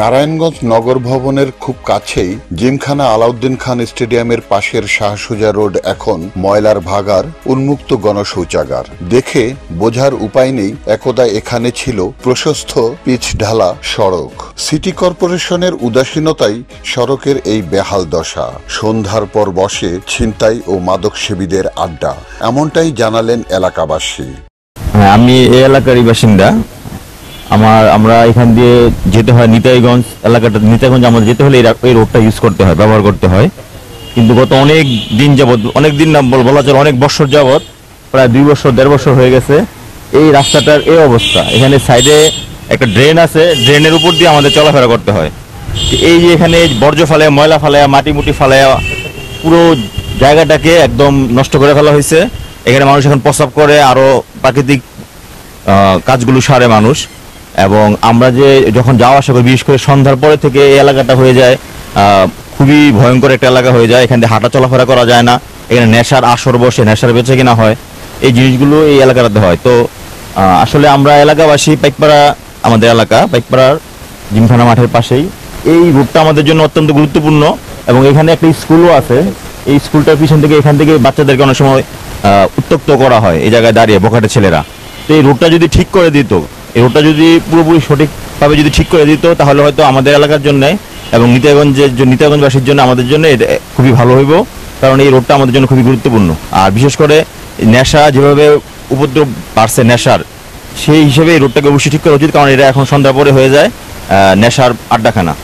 নারায়ণগঞ্জ নগর ভবনের খুব কাছেই জিমখানা আলাউদ্দিন খান স্টেডিয়ামের পাশের শাহ সুজা রোড এখন ময়লার ভাগার, উন্মুক্ত গণশৌচাগার। দেখে বোঝার উপায় নেই একদা এখানে ছিল প্রশস্ত পিচ ঢালা সড়ক। সিটি কর্পোরেশনের উদাসীনতাই সড়কের এই বেহাল দশা। সন্ধ্যার পর বসে ছিনতাই ও মাদক সেবীদের আড্ডা, এমনটাই জানালেন এলাকাবাসী। আমি এই এলাকারই বাসিন্দা। আমরা এখান দিয়ে যেতে হয় নিতাইগঞ্জ এলাকাটা। নিতাইগঞ্জ আমাদের যেতে হলে এই রোডটা ইউজ করতে হয়, ব্যবহার করতে হয়। কিন্তু গত অনেক দিন যাবৎ, অনেক দিন না বলা চলে, অনেক বছর যাবৎ, প্রায় 2 বছর 1.5 বছর হয়ে গেছে এই রাস্তাটার এই অবস্থা। এখানে সাইডে একটা ড্রেন আছে, ড্রেনের উপর দিয়ে আমাদের চলাফেরা করতে হয়। এই যে এখানে বর্জ্য ফালায়া, ময়লা ফালায়া, মাটি মুটি ফালায়া পুরো জায়গাটাকে একদম নষ্ট করে ফেলা হয়েছে। এখানে মানুষ এখন প্রস্রাব করে, আরো প্রাকৃতিক কাজগুলো সারে মানুষ। এবং আমরা যে যখন যাওয়া আসা করি, বিশেষ করে সন্ধ্যার পরে থেকে এই এলাকাটা হয়ে যায় খুবই ভয়ঙ্কর একটা এলাকা হয়ে যায়। এখান থেকে হাঁটা চলাফেরা করা যায় না। এখানে নেশার আসর বসে, নেশার বেচে কিনা হয়, এই জিনিসগুলো এই এলাকাটাতে হয়। তো আসলে আমরা এলাকাবাসী, পাইকপাড়া আমাদের এলাকা, পাইকপাড়ার জিমখানা মাঠের পাশেই এই রুটটা আমাদের জন্য অত্যন্ত গুরুত্বপূর্ণ। এবং এখানে একটা স্কুলও আছে। এই স্কুলটার পিছন থেকে, এখান থেকে বাচ্চাদেরকে অনেক সময় উত্তক্ত করা হয় এই জায়গায় দাঁড়িয়ে, বখাটে ছেলেরা। তো এই রুটটা যদি ঠিক করে দিত, এই রোডটা যদি পুরোপুরি সঠিকভাবে যদি ঠিক করে দিত, তাহলে হয়তো আমাদের এলাকার জন্য এবং নিতাইগঞ্জবাসীর জন্য, আমাদের জন্য এটা খুবই ভালো হইব। কারণ এই রোডটা আমাদের জন্য খুবই গুরুত্বপূর্ণ। আর বিশেষ করে নেশা যেভাবে উপদ্রব বাড়ছে নেশার, সেই হিসেবে এই রোডটাকে অবশ্যই ঠিক করা উচিত। কারণ এটা এখন সন্ধ্যা পরে হয়ে যায় নেশার আড্ডাখানা।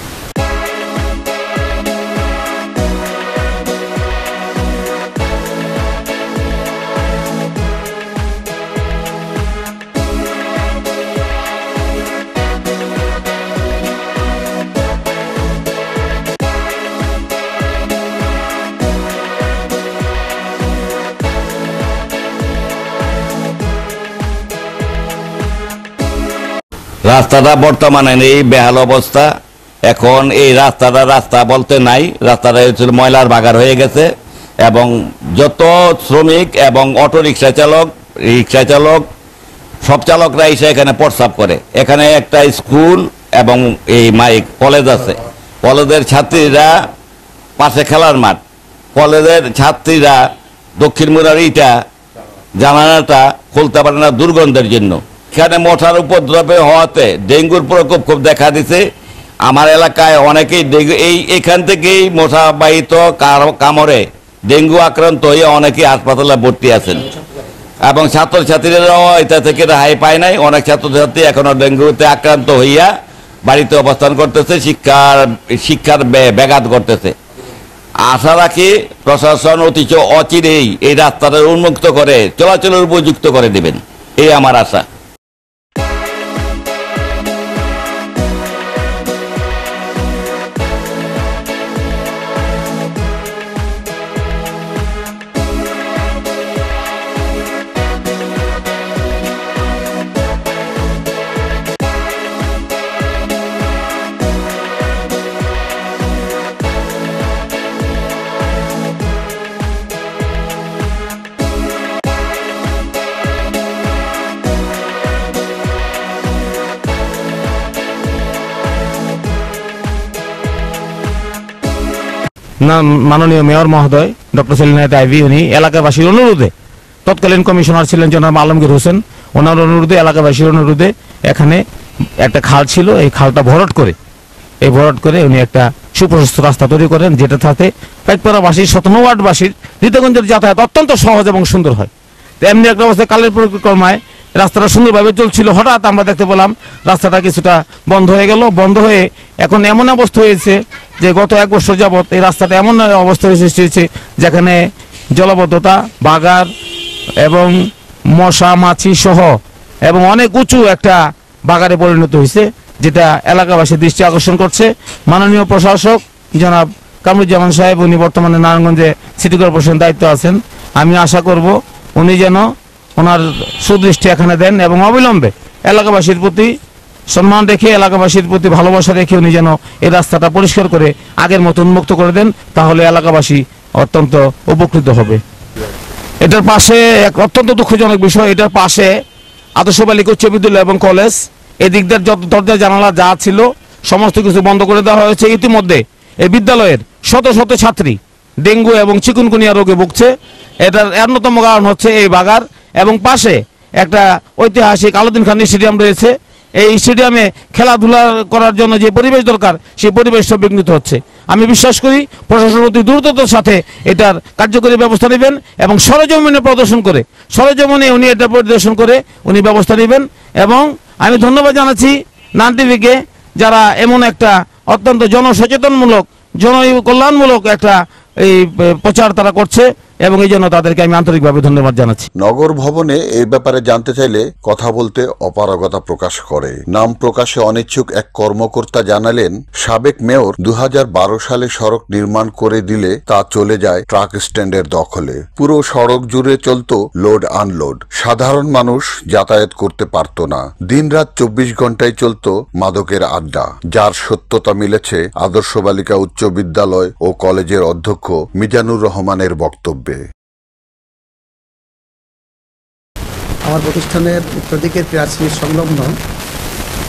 রাস্তাটা বর্তমানে এই বেহাল অবস্থা। এখন এই রাস্তা বলতে নাই, রাস্তাটা হচ্ছে ময়লার ভাগার হয়ে গেছে। এবং যত শ্রমিক এবং অটো রিক্সা চালক সব চালকরা এসে এখানে প্রস্রাব করে। এখানে একটা স্কুল এবং এই কলেজ আছে। কলেজের ছাত্রীরা পাশে খেলার মাঠ, কলেজের ছাত্রীরা দক্ষিণ মুড়ার ইটা জানালাটা খুলতে পারে না দুর্গন্ধের জন্য। এখানে মশার উপদ্রবে হওয়াতে ডেঙ্গুর প্রকোপ খুব দেখা দিছে। আমার এলাকায় অনেকেই এখান থেকেই মশা বাহিত কামড়ে ডেঙ্গু আক্রান্ত হয়ে অনেকেই হাসপাতালে ভর্তি আছেন। এবং ছাত্রছাত্রীরাও এটা থেকে রেহাই পায় নাই। অনেক ছাত্রছাত্রী এখনো ডেঙ্গুতে আক্রান্ত হইয়া বাড়িতে অবস্থান করতেছে, শিক্ষার ব্যাঘাত করতেছে। আশা রাখি প্রশাসন অচিরেই এই রাস্তাটা উন্মুক্ত করে চলাচলের উপযুক্ত করে দেবেন, এই আমার আশা। মাননীয় মেয়র মহোদয় ডক্টর সেলিনা আইভি, উনি এলাকাবাসীর অনুরোধে, তৎকালীন কমিশনার ছিলেন জনাব আলমগীর হোসেন, ওনার অনুরোধে, এলাকাবাসীর অনুরোধে এখানে একটা খাল ছিল, এই খালটা ভরাট করে উনি একটা সুপ্রশস্ত রাস্তা তৈরি করেন, যেটা থাকে পাইকপাড়াবাসীর 17 ওয়ার্ডবাসীর নিতাইগঞ্জের যাতায়াত অত্যন্ত সহজ এবং সুন্দর হয়। তো এমনি একটা অবস্থায় কালের পরিক্রমায় রাস্তাটা সুন্দরভাবে চলছিল। হঠাৎ আমরা দেখতে পেলাম রাস্তাটা কিছুটা বন্ধ হয়ে গেল। বন্ধ হয়ে এখন এমন অবস্থা হয়েছে যে গত 1 বছর যাবৎ এই রাস্তাটা এমন অবস্থা সৃষ্টি হয়েছে যেখানে জলাবদ্ধতা, বাগার এবং মশা মাছি সহ এবং অনেক উঁচু একটা বাগারে পরিণত হয়েছে, যেটা এলাকাবাসীর দৃষ্টি আকর্ষণ করছে। মাননীয় প্রশাসক জনাব কামরুজ্জামান সাহেব, উনি বর্তমানে নারায়ণগঞ্জে সিটি কর্পোরেশন দায়িত্ব আছেন। আমি আশা করব উনি যেন ওনার সুদৃষ্টি এখানে দেন এবং অবিলম্বে এলাকাবাসীর প্রতি সম্মান রেখে, এলাকাবাসীর প্রতি ভালোবাসা রেখে উনি যেন এই রাস্তাটা পরিষ্কার করে আগের মতো উন্মুক্ত করে দেন। তাহলে এলাকাবাসী অত্যন্ত উপকৃত হবে। এটার পাশে এক অত্যন্ত দুঃখজনক বিষয়, এটার পাশে আদর্শ বালিকা উচ্চ বিদ্যালয় এবং কলেজ, এদিকটার যত দরজা জানালা যা ছিল সমস্ত কিছু বন্ধ করে দেওয়া হয়েছে। ইতিমধ্যে এই বিদ্যালয়ের শত শত ছাত্রী ডেঙ্গু এবং চিকুনগুনিয়া রোগে ভুগছে। এটার অন্যতম কারণ হচ্ছে এই বাগার, এবং পাশে একটা ঐতিহাসিক আলাউদ্দিন খান স্টেডিয়াম রয়েছে। এই স্টেডিয়ামে খেলাধুলা করার জন্য যে পরিবেশ দরকার সেই পরিবেশ সব বিঘ্নিত হচ্ছে। আমি বিশ্বাস করি প্রশাসন অতি দ্রুততার সাথে এটার কার্যকরী ব্যবস্থা নেবেন এবং সরেজমিনে প্রদর্শন করে সরেজমিনে উনি এটা পরিদর্শন করে উনি ব্যবস্থা নেবেন। এবং আমি ধন্যবাদ জানাচ্ছি নান টিভিকে, যারা এমন একটা অত্যন্ত জনসচেতনমূলক জনকল্যাণমূলক একটা এই প্রচার তারা করছে, এবং এই জন্য তাদেরকে আমি আন্তরিকভাবে ধন্যবাদ জানাচ্ছি। নগর ভবনে এই ব্যাপারে জানতে চাইলে কথা বলতে অপারগতা প্রকাশ করে নাম প্রকাশে অনিচ্ছুক এক কর্মকর্তা জানালেন, সাবেক মেয়র 2012 সালে সড়ক নির্মাণ করে দিলে তা চলে যায় ট্রাক স্ট্যান্ডের দখলে। পুরো সড়ক জুড়ে চলত লোড আনলোড, সাধারণ মানুষ যাতায়াত করতে পারত না। দিনরাত 24 ঘন্টায় চলত মাদকের আড্ডা, যার সত্যতা মিলেছে আদর্শ বালিকা উচ্চ বিদ্যালয় ও কলেজের অধ্যক্ষ মিজানুর রহমানের বক্তব্যে। আমার প্রতিষ্ঠানের উত্তর দিকের প্রাচীর সংলগ্ন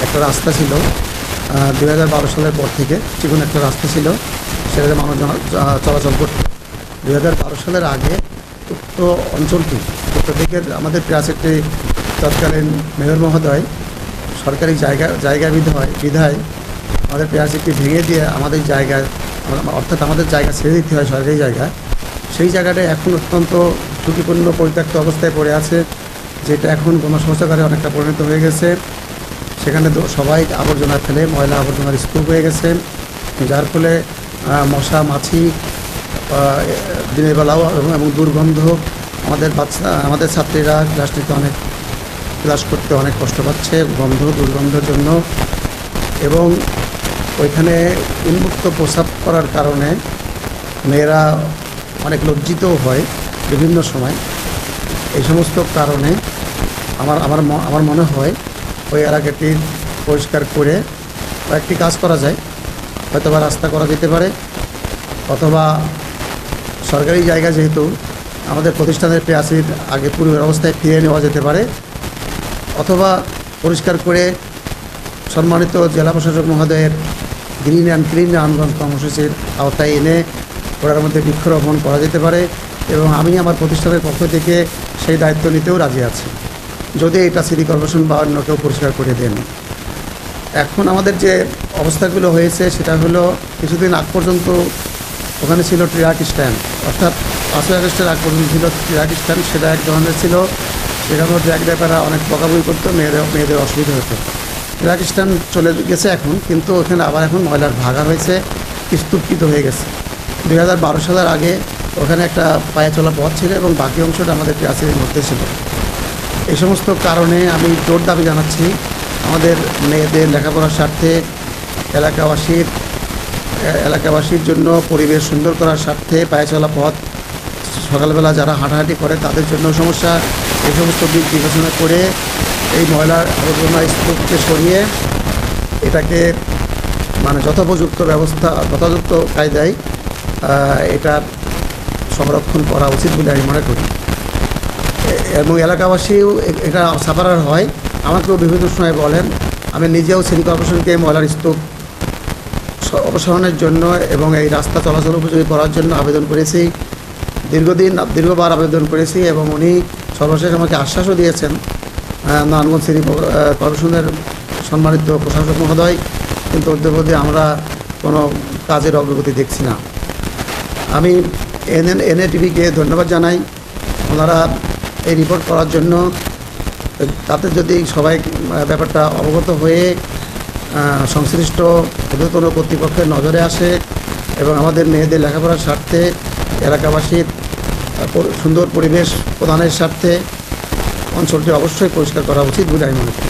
একটা রাস্তা ছিল, 2012 সালের পর থেকে চিকন একটা রাস্তা ছিল, সেটাতে মানুষজন চলাচল করত। 2012 সালের আগে উক্ত অঞ্চলটি উত্তর দিকের আমাদের প্রাচীরটি তৎকালীন মেয়র মহোদয় সরকারি জায়গা বিধায় আমাদের প্রাচীরটি ভেঙে দিয়ে আমাদের জায়গায়, অর্থাৎ আমাদের জায়গা ছেড়ে দিতে হয় সরকারি জায়গায়। সেই জায়গাটা এখন অত্যন্ত ঝুঁকিপূর্ণ পরিত্যক্ত অবস্থায় পড়ে আছে, যেটা এখন গণশৌচাগারে অনেকটা পরিণত হয়ে গেছে। সেখানে সবাই আবর্জনা ফেলে, ময়লা আবর্জনার স্তূপ হয়ে গেছে, যার ফলে মশা মাছি দিনের বেলাও এবং দুর্গন্ধ, আমাদের ছাত্রীরা ক্লাস নিতে ক্লাস করতে অনেক কষ্ট পাচ্ছে দুর্গন্ধের জন্য। এবং ওইখানে উন্মুক্ত প্রস্রাব করার কারণে মেয়েরা অনেক লজ্জিতও হয় বিভিন্ন সময়। এই সমস্ত কারণে আমার মনে হয় ওই এলাকাটি পরিষ্কার করে কয়েকটি কাজ করা যায়। হয়তোবা রাস্তা করা যেতে পারে, অথবা সরকারি জায়গা যেহেতু আমাদের প্রতিষ্ঠানের প্রাচীর আগে পূর্বের অবস্থায় ফিরিয়ে নেওয়া যেতে পারে, অথবা পরিষ্কার করে সম্মানিত জেলা প্রশাসক মহোদয়ের গ্রিন অ্যান্ড ক্লিন রামগঞ্জ কর্মসূচির আওতায় এনে ওটার মধ্যে বৃক্ষরোপণ করা যেতে পারে। এবং আমি আমার প্রতিষ্ঠানের পক্ষ থেকে সেই দায়িত্ব নিতেও রাজি আছি, যদি এটা সিটি কর্পোরেশন বা অন্য কেউ পরিষ্কার করে দেন। এখন আমাদের যে অবস্থাগুলো হয়েছে সেটা হলো, কিছুদিন আগ পর্যন্ত ওখানে ছিল ট্রাক স্ট্যান্ড, অর্থাৎ 5ই আগস্টের আগ পর্যন্ত ছিল ট্রাক স্ট্যান্ড। সেটা এক ধরনের ছিল, সেখানে ট্রাক ড্রাইভাররা অনেক বকাবকি করতো, মেয়েদের অসুবিধা হতো। ট্রাক স্ট্যান্ড চলে গেছে এখন, কিন্তু ওখানে আবার এখন ময়লার ভাগা হয়েছে, স্তূপিত হয়ে গেছে। 2012 সালের আগে ওখানে একটা পায়ে চলা পথ ছিল এবং বাকি অংশটা আমাদের প্রাচীরের মধ্যে ছিল। এই সমস্ত কারণে আমি জোর দাবি জানাচ্ছি, আমাদের মেয়েদের লেখাপড়ার স্বার্থে, এলাকাবাসীর জন্য পরিবেশ সুন্দর করার স্বার্থে পায়ে চলা পথ, সকালবেলা যারা হাঁটাহাঁটি করে তাদের জন্য সমস্যা, এই সমস্ত দিক বিবেচনা করে এই ময়লার আবর্জনা স্তূপকে সরিয়ে এটাকে যথোপযুক্ত কায়দায় এটা সংরক্ষণ করা উচিত বলে আমি মনে করি। এবং এলাকাবাসীও এটা সাফারার হয়, আমাকেও বিভিন্ন সময় বলেন। আমি নিজেও সিটি কর্পোরেশনকে ময়লার স্তূপ অপসারণের জন্য এবং এই রাস্তা চলাচল উপযোগী করার জন্য আবেদন করেছি, দীর্ঘবার আবেদন করেছি। এবং উনি সর্বশেষ আমাকে আশ্বাসও দিয়েছেন, নারায়ণগঞ্জ সিটি কর্পোরেশনের সম্মানিত প্রশাসক মহোদয়, কিন্তু অদ্যাবধি আমরা কোনো কাজের অগ্রগতি দেখছি না। আমি এনএটিভিকে ধন্যবাদ জানাই, ওনারা এই রিপোর্ট করার জন্য। তাতে যদি সবাই ব্যাপারটা অবগত হয়ে সংশ্লিষ্ট ঊর্ধ্বতন কর্তৃপক্ষের নজরে আসে এবং আমাদের মেয়েদের লেখাপড়ার স্বার্থে, এলাকাবাসীর সুন্দর পরিবেশ প্রদানের স্বার্থে অঞ্চলটি অবশ্যই পরিষ্কার করা উচিত বলে আমি মনে করি।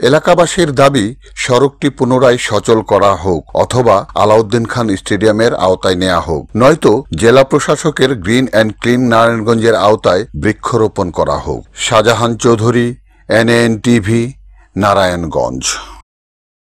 এলাকাবাসীর দাবি, সড়কটি পুনরায় সচল করা হোক অথবা আলাউদ্দিন খান স্টেডিয়ামের আওতায় নেওয়া হোক, নয়তো জেলা প্রশাসকের গ্রিন অ্যান্ড ক্লিন নারায়ণগঞ্জের আওতায় বৃক্ষরোপণ করা হোক। শাহজাহান চৌধুরী, NNTV, নারায়ণগঞ্জ।